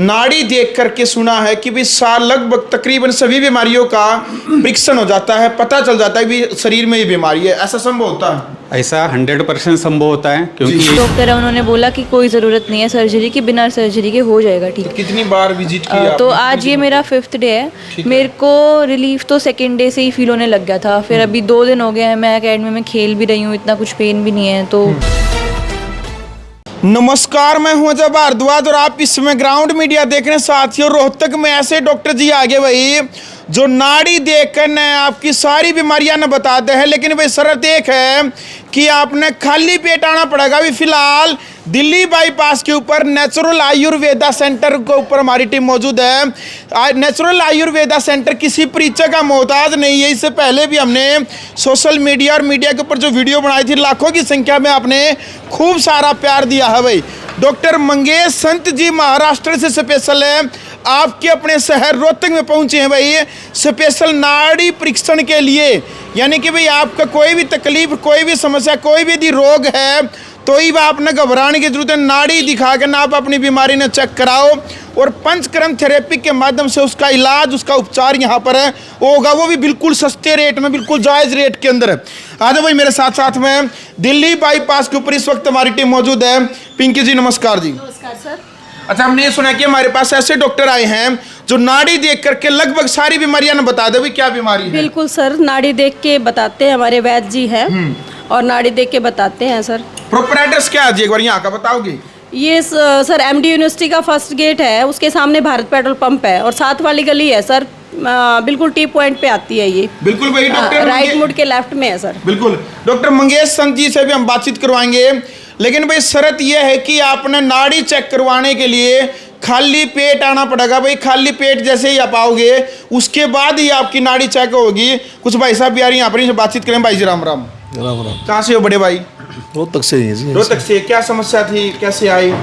नाड़ी देख करके सुना है कि भी साल लगभग तकरीबन सभी बीमारियों का परीक्षण हो जाता है, पता चल जाता है कि शरीर में ये बीमारी है। ऐसा संभव होता है? ऐसा 100% संभव होता है, क्योंकि डॉक्टर है उन्होंने बोला कि कोई ज़रूरत नहीं है सर्जरी की, बिना सर्जरी के हो जाएगा ठीक। तो कितनी बार विजिट किया? तो आज ये मेरा 5th डे है। मेरे को रिलीफ तो 2nd डे से ही फील होने लग गया था। फिर अभी 2 दिन हो गए हैं, मैं एकेडमी में खेल भी रही हूँ, इतना कुछ पेन भी नहीं है। तो नमस्कार, मैं हूं अजय भारद्वाज और आप इसमें ग्राउंड मीडिया देख रहे हैं। साथियों, रोहतक में ऐसे डॉक्टर जी आगे भाई जो नाड़ी देखकर न आपकी सारी बीमारियां न बताते हैं, लेकिन भाई शर्त एक है कि आपने खाली पेट आना पड़ेगा। अभी फिलहाल दिल्ली बाईपास के ऊपर नेचुरल आयुर्वेदा सेंटर के ऊपर हमारी टीम मौजूद है। नेचुरल आयुर्वेदा सेंटर किसी परिचय का मोहताज नहीं है। इससे पहले भी हमने सोशल मीडिया और मीडिया के ऊपर जो वीडियो बनाई थी, लाखों की संख्या में आपने खूब सारा प्यार दिया है भाई। डॉक्टर मंगेश संत जी महाराष्ट्र से स्पेशल है, आपके अपने शहर रोहतक में पहुंचे हैं भाई स्पेशल नाड़ी परीक्षण के लिए। यानी कि भाई आपका कोई भी तकलीफ, कोई भी समस्या, कोई भी यदि रोग है तो ही आपने घबराने की जरूरत है। नाड़ी दिखा कर ना आप अपनी बीमारी ने चेक कराओ और पंचकर्म थेरेपी के माध्यम से उसका इलाज, उसका उपचार यहाँ पर है होगा, वो भी बिल्कुल सस्ते रेट में, बिल्कुल जायज़ रेट के अंदर है। आज भाई मेरे साथ साथ में दिल्ली बाईपास के ऊपर इस वक्त हमारी टीम मौजूद है। पिंकी जी नमस्कार जी। नमस्कार सर। अच्छा, हमने ये सुना कि हमारे पास ऐसे डॉक्टर आए हैं जो नाड़ी देख करके लगभग सारी बीमारियां न बता दे भाई क्या बीमारी है। बिल्कुल सर, नाड़ी देख के बताते हैं, हमारे वैद्य जी हैं और नाड़ी देख के बताते हैं सर। प्रॉपर एड्रेस क्या है जी, एक बार यहाँ का बताओगे? ये सर MD यूनिवर्सिटी का फर्स्ट गेट है, उसके सामने भारत पेट्रोल पंप है और साथ वाली गली है सर, बिल्कुल टी पॉइंट पे आती है ये। बिल्कुल भाई, डॉक्टर राइट मुड़ के लेफ्ट में है सर। बिल्कुल डॉक्टर मंगेश संत जी से भी हम बातचीत करवाएंगे, लेकिन भाई शर्त यह है कि आपने नाड़ी चेक करवाने के लिए खाली पेट आना पड़ेगा भाई। खाली पेट जैसे ही आप आओगे उसके बाद ही आपकी नाड़ी चेक होगी। कुछ भाई साहब भी आ रही हैं यहाँ पर, इनसे बातचीत करें। भाई जी राम राम। राम राम। कहाँ से हो बड़े भाई? रोहतक से ही है जी। रोहतक से। क्या समस्या थी, कैसे आई?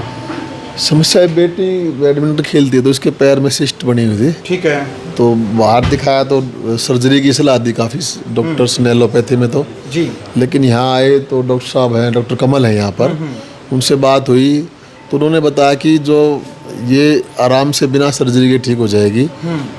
समस्या है, बेटी बैडमिंटन खेलती है तो उसके पैर में सिस्ट बनी हुई थी। ठीक है। तो बाहर दिखाया तो सर्जरी की सलाह दी काफ़ी डॉक्टर्स ने एलोपैथी में तो जी, लेकिन यहाँ आए तो डॉक्टर साहब हैं, डॉक्टर कमल हैं यहाँ पर, उनसे बात हुई तो उन्होंने बताया कि जो ये आराम से बिना सर्जरी के ठीक हो जाएगी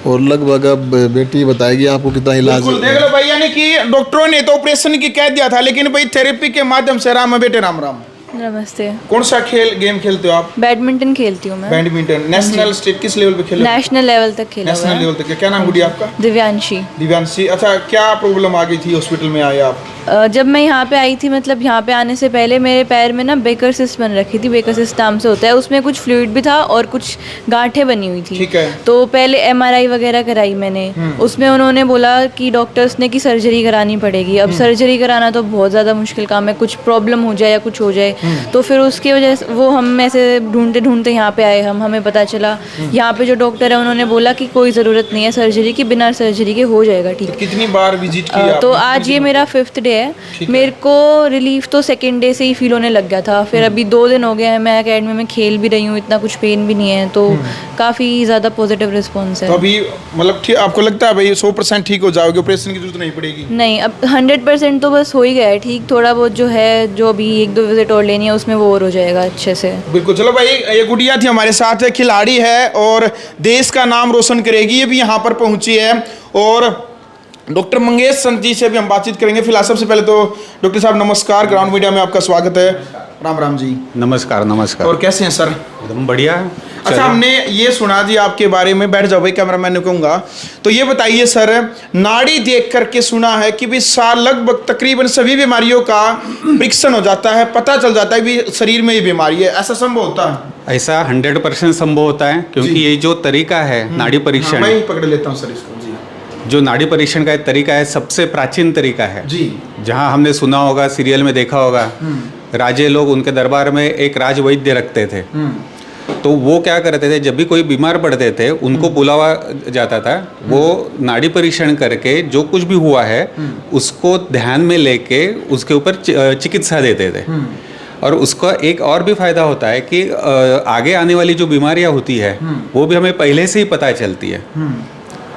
और लगभग अब बेटी बताएगी आपको कितना इलाज। बिल्कुल देख लो भाई, यानी कि डॉक्टरों ने तो ऑपरेशन की कह दिया था, लेकिन भाई थेरेपी के माध्यम से राम है बेटे। राम राम। नमस्ते। कौन सा गेम खेलते हो आप? बैडमिंटन खेलती हूँ मैं। बैडमिंटन नेशनल स्टेट किस लेवल पे खेले? नेशनल लेवल तक खेला हुआ नेशनल है। लेवल तक। क्या नाम गुड़िया आपका? दिव्यांशी। दिव्यांशी। अच्छा, क्या प्रॉब्लम आ गई थी, हॉस्पिटल में आए आप? जब मैं यहाँ पे आई थी, मतलब यहाँ पे आने से पहले मेरे पैर में ना बेकर सिस्ट बन रखी थी। बेकर सिस्ट नाम से होता है, उसमें कुछ फ्लूइड भी था और कुछ गांठें बनी हुई थी। ठीक है। तो पहले MRI वगैरह कराई मैंने, उसमें उन्होंने बोला कि डॉक्टर्स ने कि सर्जरी करानी पड़ेगी। अब सर्जरी कराना तो बहुत ज़्यादा मुश्किल काम है, कुछ प्रॉब्लम हो जाए या कुछ हो जाए तो फिर उसकी वजह से वो हम ऐसे ढूंढते ढूंढते यहाँ पे आए। हमें पता चला यहाँ पे जो डॉक्टर है उन्होंने बोला कि कोई ज़रूरत नहीं है सर्जरी की, बिना सर्जरी के हो जाएगा ठीक। तो कितनी बार विजिट किया? तो आज ये मेरा 5th डे है। मेरे को रिलीफ तो 2nd डे से ही फील होने लग गया था। फिर अभी 2 दिन हो गए हैं, मैं एकेडमी में खेल भी रही हूँ, इतना कुछ पेन भी नहीं है। तो काफ़ी ज़्यादा पॉजिटिव रिस्पॉन्स है। तो अभी मतलब ठीक आपको लगता है भाई 100% ठीक हो जाओगे, ऑपरेशन की जरूरत नहीं पड़ेगी? नहीं, अब 100% तो बस हो ही गया है ठीक। थोड़ा बहुत जो है, जो अभी 1-2 विजिट और लेनी है उसमें वो और हो जाएगा अच्छे से। बिल्कुल। चलो भाई, ये गुड़िया थी हमारे साथ, है खिलाड़ी है और देश का नाम रोशन करेगी, ये भी यहाँ पर पहुंची है। और डॉक्टर मंगेश संत जी से भी हम बातचीत करेंगे। फिलहाल सबसे पहले तो डॉक्टर साहब नमस्कार, ग्राउंड मीडिया में आपका स्वागत है। राम राम जी। नमस्कार। नमस्कार। और कैसे हैं सर? एकदम बढ़िया। अच्छा, हमने ये सुना जी आपके बारे में, बैठ जाओ भाई, कैमरामैन ने कहूँगा। तो ये बताइए सर, नाड़ी देख करके सुना है कि भी साल लगभग तकरीबन सभी बीमारियों का परीक्षण हो जाता है, पता चल जाता है कि शरीर में ये बीमारी है। ऐसा संभव होता है? ऐसा 100% संभव होता है, क्योंकि ये जो तरीका है नाड़ी परीक्षण, मैं ही पकड़ लेता हूँ सर इसको जी। जो नाड़ी परीक्षण का एक तरीका है, सबसे प्राचीन तरीका है जी। जहाँ हमने सुना होगा, सीरियल में देखा होगा, राजे लोग उनके दरबार में एक राज वैद्य रखते थे। तो वो क्या करते थे, जब भी कोई बीमार पड़ते थे उनको बुलावा जाता था। वो नाड़ी परीक्षण करके जो कुछ भी हुआ है उसको ध्यान में लेके उसके ऊपर चिकित्सा देते थे। और उसका एक और भी फायदा होता है कि आगे आने वाली जो बीमारियां होती है वो भी हमें पहले से ही पता चलती है।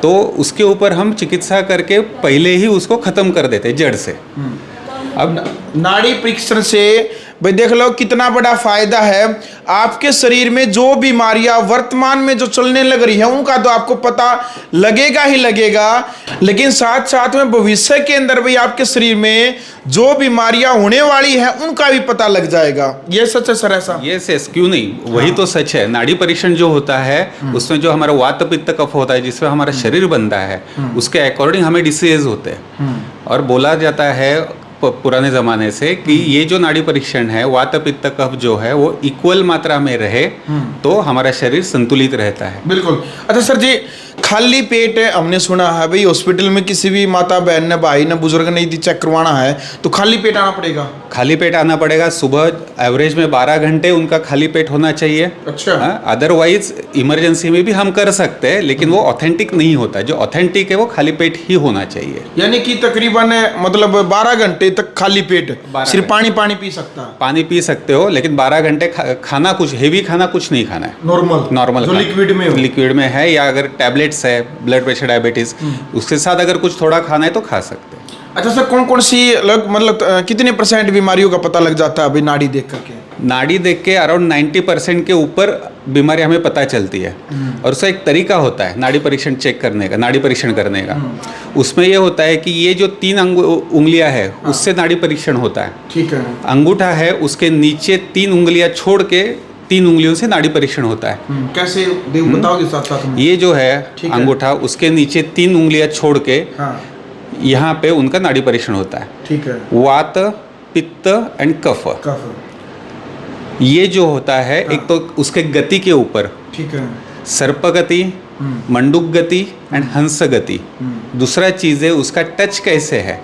तो उसके ऊपर हम चिकित्सा करके पहले ही उसको खत्म कर देते जड़ से। अब नाड़ी परीक्षण से भाई देख लो कितना बड़ा फायदा है। आपके शरीर में जो बीमारियां वर्तमान में जो चलने लग रही है उनका तो आपको पता लगेगा ही लगेगा, लेकिन साथ साथ में भविष्य के अंदर भाई आपके शरीर में जो बीमारियां होने वाली है उनका भी पता लग जाएगा। ये सच है सर ऐसा? ये सेस क्यों नहीं, वही तो सच है। नाड़ी परीक्षण जो होता है उसमें जो हमारा वात पित्त कफ होता है जिसमें हमारा शरीर बनता है उसके अकॉर्डिंग हमें डिसीज होते हैं। और बोला जाता है पुराने ज़माने से कि ये जो नाड़ी परीक्षण है वात पित्त कफ जो है वो इक्वल मात्रा में रहे तो हमारा शरीर संतुलित रहता है। बिल्कुल। अच्छा सर जी, खाली पेट है, हमने सुना है भाई हॉस्पिटल में किसी भी माता बहन ने भाई ने बुजुर्ग ने यदि चेक करवाना है तो खाली पेट आना पड़ेगा? खाली पेट आना पड़ेगा। सुबह एवरेज में 12 घंटे उनका खाली पेट होना चाहिए। अच्छा। अदरवाइज इमरजेंसी में भी हम कर सकते हैं लेकिन वो ऑथेंटिक नहीं होता। जो ऑथेंटिक है वो खाली पेट ही होना चाहिए। यानी कि तकरीबन मतलब 12 घंटे तक खाली पेट, सिर्फ पानी पी सकता है? पानी पी सकते हो लेकिन 12 घंटे खाना कुछ हेवी खाना कुछ नहीं खाना है। नॉर्मल जो लिक्विड में है या अगर टैबलेट्स है ब्लड प्रेशर डायबिटीज उसके साथ अगर कुछ थोड़ा खाना है तो खा सकते हैं। अच्छा सर, कौन कौन सी मतलब कितने % बीमारियों का पता लग जाता है अभी नाड़ी देख करके? नाड़ी देख के अराउंड 90% के ऊपर बीमारी हमें पता चलती है। और उसका एक तरीका होता है नाड़ी परीक्षण चेक करने का, नाड़ी परीक्षण करने का। उसमें ये होता है कि ये जो 3 उंगलियां है उससे नाड़ी परीक्षण होता है। ठीक है। अंगूठा है उसके नीचे 3 उंगलियां छोड़ के 3 उंगलियों से नाड़ी परीक्षण होता है। कैसे बताओगे साथ साथ में? ये जो है अंगूठा उसके नीचे 3 उंगलियां छोड़ के यहाँ पे उनका नाड़ी परीक्षण होता है। ठीक है। वात पित्त एंड कफ ये जो होता है एक तो उसके गति के ऊपर, ठीक है, सर्प गति, मंडूक गति एंड हंस गति। दूसरा चीज़ है उसका टच कैसे है,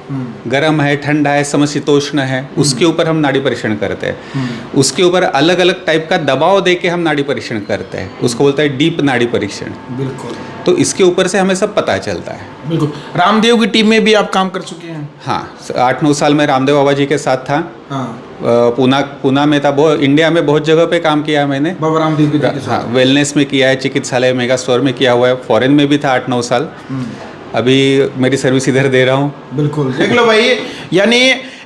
गर्म है ठंडा है समशीतोष्ण है, उसके ऊपर हम नाड़ी परीक्षण करते हैं। उसके ऊपर अलग अलग टाइप का दबाव दे के हम नाड़ी परीक्षण करते हैं, उसको बोलते हैं डीप नाड़ी परीक्षण। बिल्कुल। तो इसके ऊपर से हमें सब पता चलता है। बिल्कुल। रामदेव की टीम में भी आप काम कर चुके हैं? हाँ, 8-9 साल में रामदेव बाबा जी के साथ था। हाँ। पूना में था। बहुत इंडिया में बहुत जगह पे काम किया है मैंने। बाबा रामदेव जी के साथ? हाँ, वेलनेस में किया है, चिकित्सालय मेगा स्टोर में किया हुआ है, फॉरेन में भी था 8-9 साल। अभी मेरी सर्विस इधर दे रहा हूँ। बिल्कुल। देख लो भाई, यानी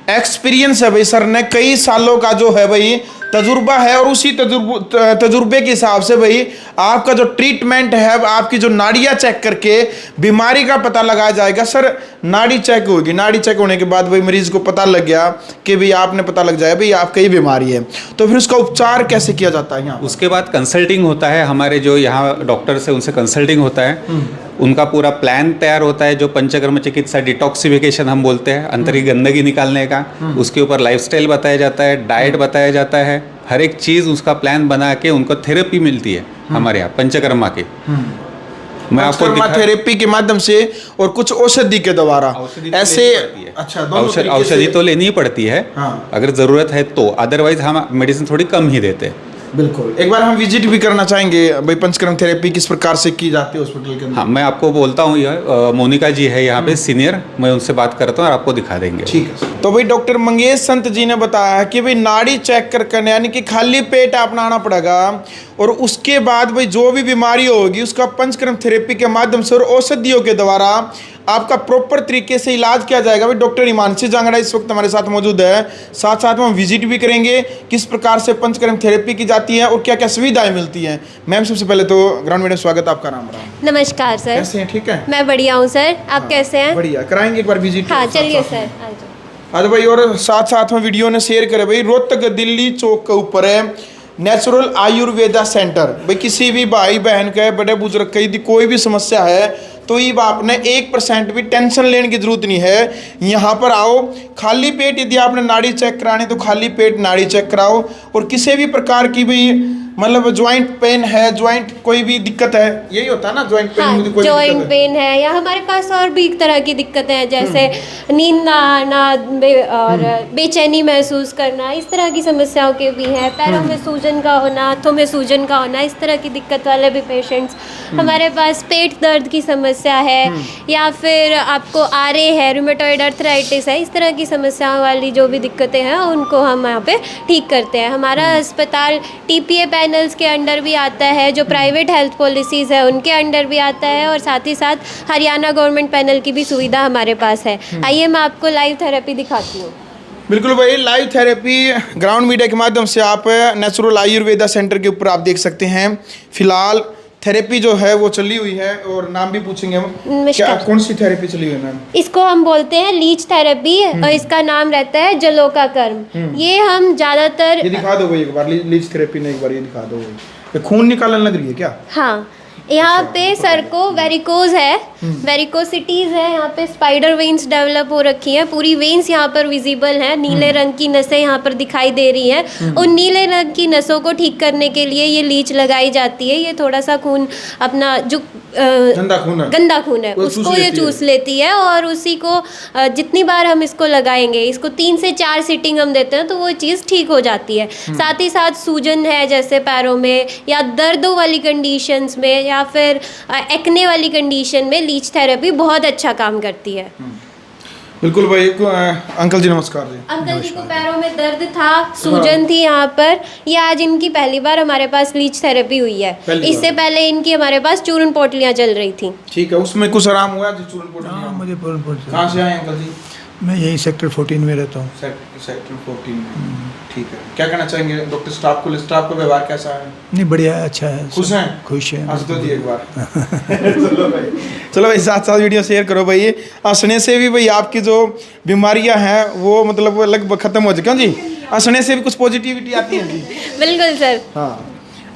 एक्सपीरियंस है भाई सर ने, कई सालों का जो है भाई तजुर्बा है और उसी तजुर्बे के हिसाब से भाई आपका जो ट्रीटमेंट है, आपकी जो नाड़ियाँ चेक करके बीमारी का पता लगाया जाएगा। सर नाड़ी चेक होगी, नाड़ी चेक होने के बाद भाई मरीज को पता लग गया कि भाई आपने पता लग जाए भाई आपका ही बीमारी है, तो फिर उसका उपचार कैसे किया जाता है यहाँ? उसके बाद कंसल्टिंग होता है, हमारे जो यहाँ डॉक्टर्स है उनसे कंसल्टिंग होता है। उनका पूरा प्लान तैयार होता है जो पंचकर्म चिकित्सा डिटॉक्सिफिकेशन हम बोलते हैं, अंतर की गंदगी निकालने का। उसके ऊपर लाइफस्टाइल बताया जाता है, डाइट बताया जाता है, हर एक चीज़ उसका प्लान बना के उनको थेरेपी मिलती है हमारे यहाँ पंचकर्मा की। मैं आपको थेरेपी के माध्यम से और कुछ औषधि के द्वारा ऐसे। अच्छा, औषधि तो लेनी ही पड़ती है। हाँ। अगर ज़रूरत है तो, अदरवाइज हम मेडिसिन थोड़ी कम ही देते हैं। बिल्कुल। एक बार हम विजिट भी करना चाहेंगे भाई, पंचकर्म थेरेपी किस प्रकार से की जाती है हॉस्पिटल के अंदर? हाँ, मैं आपको बोलता हूँ, यह मोनिका जी है यहाँ पे सीनियर, मैं उनसे बात करता हूँ और आपको दिखा देंगे। ठीक है। तो भाई डॉक्टर मंगेश संत जी ने बताया कि भाई नाड़ी चेक करने यानी कि खाली पेट आपने आना पड़ेगा और उसके बाद भाई जो भी बीमारी होगी उसका पंचकर्म थेरेपी के माध्यम से और औषधियों के द्वारा आपका प्रॉपर तरीके से इलाज किया जाएगा। भाई डॉक्टर हिमांशी जांगड़ा इस वक्त हमारे साथ मौजूद है, साथ साथ में हम विजिट भी करेंगे किस प्रकार से पंचकर्म थेरेपी की जाती है और क्या क्या सुविधाएं मिलती हैं। मैम सबसे पहले तो ग्राउंड मीडिया स्वागत, आपका नाम रहा। नमस्कार सर। कैसे हैं? ठीक है, मैं बढ़िया हूँ सर, आप कैसे हैं? बढ़िया। कराएंगे एक बार विजिट? हाँ चलिए सर। आज भाई और साथ साथ में वीडियो ने शेयर करे भाई, रोहतक दिल्ली चौक के ऊपर है नेचुरल आयुर्वेदा सेंटर। भाई किसी भी भाई बहन के बड़े बुजुर्ग की यदि कोई भी समस्या है तो ये आपने 1% भी टेंशन लेने की जरूरत नहीं है। यहाँ पर आओ, खाली पेट यदि आपने नाड़ी चेक करानी तो खाली पेट नाड़ी चेक कराओ, और किसी भी प्रकार की भी मतलब ज्वाइंट पेन है, ज्वाइंट कोई भी दिक्कत है, यही होता है ना ज्वाइंट पेन? हाँ, कोई ज्वाइंट पेन है या हमारे पास और भी तरह की दिक्कतें हैं, जैसे नींद ना आना और बेचैनी महसूस करना, इस तरह की समस्याओं के भी हैं। पैरों में सूजन का होना, हाथों में सूजन का होना, इस तरह की दिक्कत वाले भी पेशेंट्स हमारे पास। पेट दर्द की समस्या है या फिर आपको आरे है, रूमेटॉइड अर्थराइटिस है, इस तरह की समस्याओं वाली जो भी दिक्कतें हैं उनको हम यहाँ पे ठीक करते हैं। हमारा अस्पताल TPA पैनल्स के अंडर भी आता है, जो प्राइवेट हेल्थ पॉलिसीज़ है उनके अंडर भी आता है, और साथ ही साथ हरियाणा गवर्नमेंट पैनल की भी सुविधा हमारे पास है। आइए मैं आपको लाइव थेरेपी दिखाती हूँ। बिल्कुल भाई, लाइव थेरेपी ग्राउंड मीडिया के माध्यम से आप नेचुरल आयुर्वेदा सेंटर के ऊपर आप देख सकते हैं। फिलहाल थेरेपी जो है वो चली हुई है, और नाम भी पूछेंगे हम। क्या कौन सी थेरेपी चली हुई है मैम? इसको हम बोलते हैं लीच थेरेपी, और इसका नाम रहता है जलोका कर्म। ये हम ज्यादातर ये दिखा दो भाई एक बार, लीच थेरेपी ने एक बार ये दिखा दो भाई। ये खून निकालने लग रही है क्या? हाँ, यहाँ पे सर को वेरिकोज है, वेरिकोसिटीज है, यहाँ पे स्पाइडर वेन्स डेवलप हो रखी हैं, पूरी वेन्स यहाँ पर विजिबल हैं, नीले रंग की नसें यहाँ पर दिखाई दे रही हैं। उन नीले रंग की नसों को ठीक करने के लिए ये लीच लगाई जाती है। ये थोड़ा सा खून अपना जो गंदा खून है वो उसको ये चूस लेती है, और उसी को जितनी बार हम इसको लगाएंगे, इसको 3 से 4 सीटिंग हम देते हैं तो वो चीज़ ठीक हो जाती है। साथ ही साथ सूजन है जैसे पैरों में, या दर्दों वाली कंडीशंस में, या फिर एक्ने वाली कंडीशन में लीच थेरेपी बहुत अच्छा काम करती है। बिल्कुल भाई। अंकल जी नमस्कार जी। अंकल जी को पैरों में दर्द था, सूजन थी यहाँ पर। ये आज इनकी पहली बार हमारे पास लीच थेरेपी हुई है। इससे पहले इनकी हमारे पास चूर्ण पोटलियाँ चल रही थी। ठीक है, उसमें कुछ आराम हुआ जी? चूर्ण पोटलियाँ? हाँ, मुझे कहाँ से आए अंकल जी? मैं यही सेक्टर 14 में रहता हूँ। सेक्टर 14 में। ठीक है, क्या कहना चाहेंगे डॉक्टर स्टाफ को? स्टाफ का व्यवहार कैसा है? नहीं, बढ़िया है, अच्छा है। खुश हैं? खुश हैं। हंस दो जी एक बार। चलो भाई साथ साथ वीडियो शेयर करो भाई। हंसने से भी भाई आपकी जो बीमारियां हैं वो मतलब लगभग खत्म हो जाए। क्यों जी? हंसने से भी कुछ पॉजिटिविटी आती है जी। बिल्कुल सर। हाँ,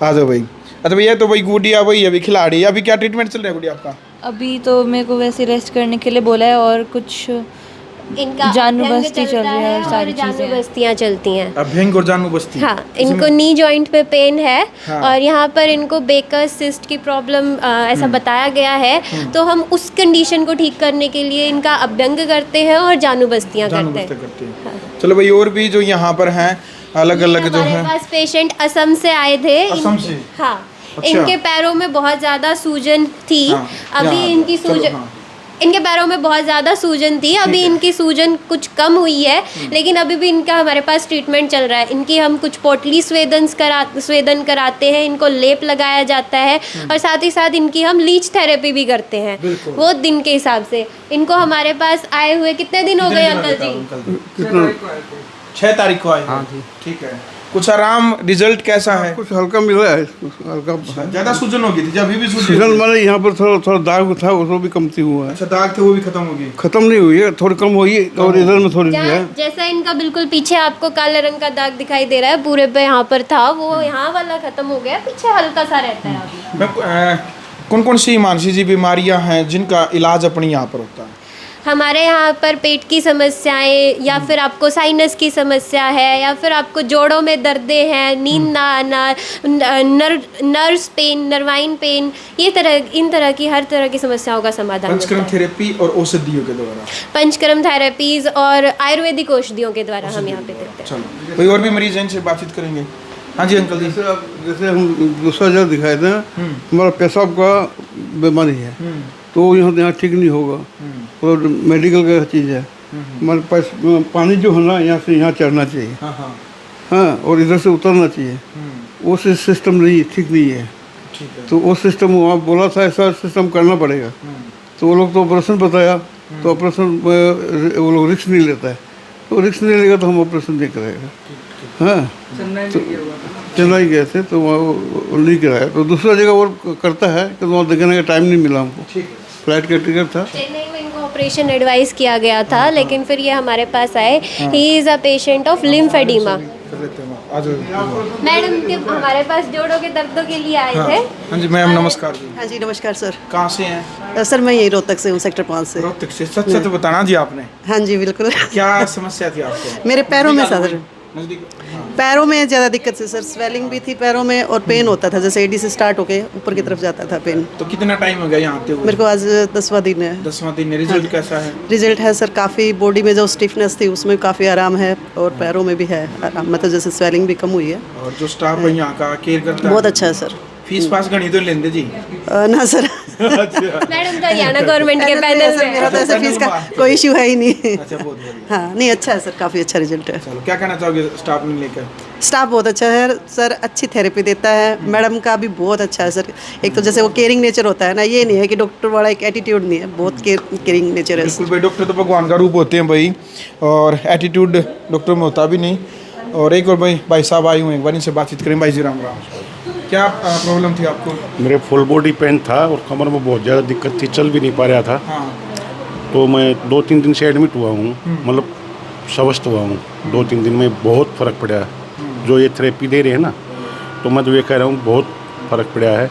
आ जाओ भाई। अच्छा भैया, तो भाई गुड़िया वही अभी खिलाड़ी, अभी क्या ट्रीटमेंट चल रहा है गुड़िया आपका? अभी तो मेरे को वैसे रेस्ट करने के लिए बोला है, और कुछ इनका जानू अभ्यंग बस्ती चल चलता रही है, और सारी जानू चीज़ें। बस्तियाँ चलती हैं। अभ्यंग और जानू बस्ती। हाँ, इनको नी जॉइंट पे पेन है, हाँ। और यहाँ पर इनको बेकर सिस्ट की प्रॉब्लम ऐसा बताया गया है। तो हम उस कंडीशन को ठीक करने के लिए इनका अभ्यंग करते हैं और जानू बस्तियाँ करते हैं। चलो भाई, और भी जो यहाँ पर हैं अलग अलग जो हमारे है। पास पेशेंट असम से आए थे। असम से? हाँ। अच्छा। इनके पैरों में बहुत ज़्यादा सूजन थी। हाँ, अभी यहाँ इनकी चलो, सूजन हाँ। इनके पैरों में बहुत ज़्यादा सूजन थी, अभी इनकी सूजन कुछ कम हुई है, लेकिन अभी भी इनका हमारे पास ट्रीटमेंट चल रहा है। इनकी हम कुछ पोटली स्वेदन कराते हैं, इनको लेप लगाया जाता है, और साथ ही साथ इनकी हम लीच थेरेपी भी करते हैं, वो दिन के हिसाब से। इनको हमारे पास आए हुए कितने दिन हो गए अंकल जी? 6 तारीख को आए। हाँ जी। ठीक है, कुछ आराम, रिजल्ट कैसा है? कुछ हल्का मिला है, हल्का ज्यादा सूजन हो गई थी, अभी भी सीजन सूजन? माने यहाँ पर थोड़ा थोड़ा दाग था, वो भी कमती हुआ है। अच्छा, दाग थे वो भी खत्म हो गई? खत्म नहीं हुई है, थोड़ी कम हुई है, और इधर में थोड़ी सी है। जैसा इनका बिल्कुल पीछे आपको काले रंग का दाग दिखाई दे रहा है, पूरे पे यहाँ पर था, वो यहाँ वाला खत्म हो गया, पीछे हल्का सा रहता है अभी। कौन कौन सी मानसी जी बीमारियां हैं जिनका इलाज अपने यहाँ पर होता है? हमारे यहाँ पर पेट की समस्याएं, या फिर आपको साइनस की समस्या है, या फिर आपको जोड़ों में दर्दें हैं, नींद ना आना, नर्व्स पेन, नर्वाइन पेन, इन तरह की हर तरह की समस्याओं का समाधान होता पंचकर्म है। थेरेपी और औषधियों के द्वारा? पंचकर्म थेरेपीज और आयुर्वेदिक औषधियों के द्वारा हम यहाँ पे देते हैं। चलो, कोई और भी मरीज हैं, इनसे बातचीत करेंगे। हाँ जी अंकल जी। जैसे हम दूसरा जगह दिखाए थे, हमारा पेशाब का बीमारी है, तो यहाँ ठीक नहीं होगा, और मेडिकल का चीज़ है। हमारे पास पानी जो है ना, यहाँ से यहाँ चढ़ना चाहिए, हाँ हाँ हाँ, और इधर से उतरना चाहिए। वो सिस्टम नहीं, ठीक नहीं है। ठीक है। तो वो सिस्टम वहाँ बोला था, ऐसा सिस्टम करना पड़ेगा। तो वो लोग तो ऑपरेशन बताया, तो ऑपरेशन वो लोग रिस्क नहीं लेता है, तो रिस्क नहीं लेगा तो हम ऑपरेशन नहीं कराएगा। हाँ, तो चेन्नई गए थे, तो वहाँ नहीं कराया, तो दूसरा जगह वो करता है, तो वहाँ देखने का टाइम नहीं मिला हमको, फ्लाइट का टिकट था। चेन्नई में इनको ऑपरेशन एडवाइस किया गया था, लेकिन फिर ये हमारे पास आए। He is a patient of lymphoedema. Madam के हमारे पास जोड़ों के दर्दों के लिए आए थे। हाँ जी मैम, नमस्कार जी। हाँ जी, नमस्कार सर। कहाँ से हैं? सर मैं यही रोहतक से हूँ, सेक्टर 5 से। रोहतक से? सच सच बताना जी आपने। हाँ जी बिल्कुल। क्या समस्या थी आपको? मेरे पैरों में सर, नजदीक? हाँ। पैरों में ज़्यादा दिक्कत थी सर, स्वेलिंग भी थी पैरों में, और पेन होता था, जैसे एडी से स्टार्ट होके ऊपर की तरफ जाता था पेन। तो कितना टाइम हो गया यहाँ आते हुए? मेरे को आज 10वां दिन है। 10वां दिन। रिजल्ट कैसा है? रिजल्ट है सर, काफ़ी बॉडी में जो स्टिफनेस थी उसमें काफ़ी आराम है, और पैरों में भी है आराम, मतलब जैसे स्वेलिंग भी कम हुई है। और जो स्टाफ है यहाँ का केयर करता है? बहुत अच्छा है सर। फीस पास गणी तो लेंदे जी? ना सर। मैडम तो हरियाणा गवर्नमेंट के पैनल सर मेरा तो में। ऐसे फीस का कोई इशू है ही नहीं। अच्छा, बहुत बढ़िया। हाँ नहीं, अच्छा है सर, काफ़ी अच्छा रिजल्ट है। चलो, क्या कहना चाहोगे स्टाफ ने लेकर? स्टाफ बहुत अच्छा है सर, अच्छी थेरेपी देता है। मैडम का भी बहुत अच्छा है सर। एक तो जैसे वो केयरिंग नेचर होता है ना, ये नहीं है कि डॉक्टर वाला एक एटीट्यूड नहीं है, बहुत केयरिंग नेचर है। बिल्कुल भाई, डॉक्टर तो भगवान का रूप होते हैं भाई, और एटीट्यूड डॉक्टर में होता भी नहीं। और एक और भाई साहब आए हुए हैं, एक बार इनसे बातचीत करें। भाई जी राम राम, क्या प्रॉब्लम थी आपको? मेरे फुल बॉडी पेन था और कमर में बहुत ज़्यादा दिक्कत थी, चल भी नहीं पा रहा था। हाँ। तो मैं 2-3 दिन से एडमिट हुआ हूँ, मतलब स्वस्थ हुआ हूँ। 2-3 दिन में बहुत फ़र्क पड़ा। जो ये थेरेपी दे रहे हैं ना, तो मैं तो ये कह रहा हूँ बहुत फ़र्क पड़ा है,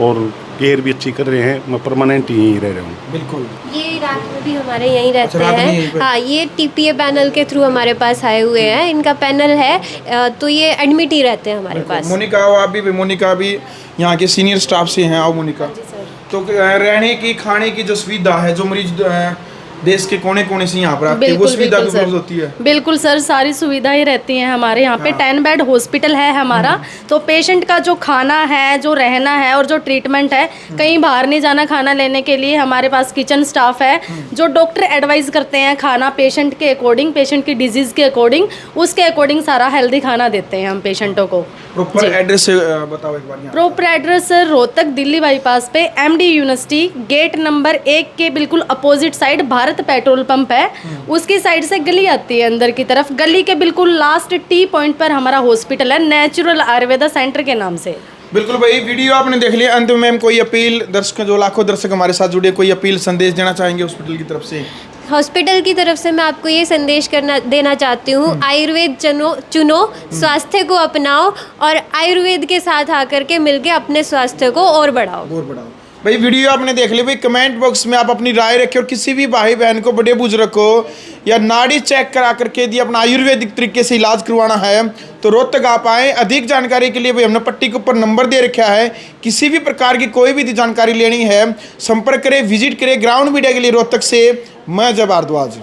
और केयर भी अच्छी कर रहे हैं। मैं परमानेंट यहीं रह रहा हूँ। बिल्कुल। ये रात में भी हमारे यहीं रहते रात में यहीं हैं। पे? हाँ, ये टीपीए पैनल के थ्रू हमारे पास आए हुए हैं। इनका पैनल है, तो ये एडमिट ही रहते हैं हमारे पास। मोनिका आओ, आप भी, मोनिका भी यहाँ के सीनियर स्टाफ से हैं। आओ मोनिका। तो रहने की, खाने की जो सुविधा है, जो मरीज देश के कोने कोने से यहाँ पर आते हैं, वो सुविधा भी उपलब्ध होती है? बिल्कुल सर, सारी सुविधाएं रहती हैं हमारे यहाँ पे। 10 बेड हॉस्पिटल है हमारा। तो पेशेंट का जो खाना है, जो रहना है और जो ट्रीटमेंट है, कहीं बाहर नहीं जाना खाना लेने के लिए। हमारे पास किचन स्टाफ है जो डॉक्टर एडवाइस करते हैं खाना पेशेंट के अकॉर्डिंग, पेशेंट की डिजीज़ के अकॉर्डिंग, उसके अकॉर्डिंग सारा हेल्दी खाना देते हैं हम पेशेंटों को। प्रॉपर एड्रेस बताओ एक बार यहाँ। Proper address sir Rohtak Delhi bypass पे एमडी यूनिवर्सिटी गेट नंबर 1 के बिल्कुल opposite side Bharat petrol pump है, उसकी साइड से गली आती है अंदर की तरफ। गली के बिल्कुल लास्ट टी पॉइंट पर हमारा हॉस्पिटल है, नेचुरल आयुर्वेदा सेंटर के नाम से। बिल्कुल भाई, वीडियो आपने देख लिया। अंत में मैम कोई अपील, दर्शक जो लाखों दर्शक हमारे साथ जुड़े, कोई अपील संदेश देना चाहेंगे हॉस्पिटल की तरफ से? हॉस्पिटल की तरफ से मैं आपको ये संदेश देना चाहती हूँ, आयुर्वेद चुनो, स्वास्थ्य को अपनाओ, और आयुर्वेद के साथ आकर के मिलके अपने स्वास्थ्य को और बढ़ाओ। भाई वीडियो आपने देख ली भाई, कमेंट बॉक्स में आप अपनी राय रखें, और किसी भी भाई बहन को, बड़े बुजुर्ग को, या नाड़ी चेक करा करके यदि अपना आयुर्वेदिक तरीके से इलाज करवाना है तो रोहतक आप आएँ। अधिक जानकारी के लिए भाई हमने पट्टी के ऊपर नंबर दे रखा है। किसी भी प्रकार की कोई भी जानकारी लेनी है, संपर्क करें, विजिट करें। ग्राउंड मीडिया के लिए रोहतक से मैं जब भारद्वाज।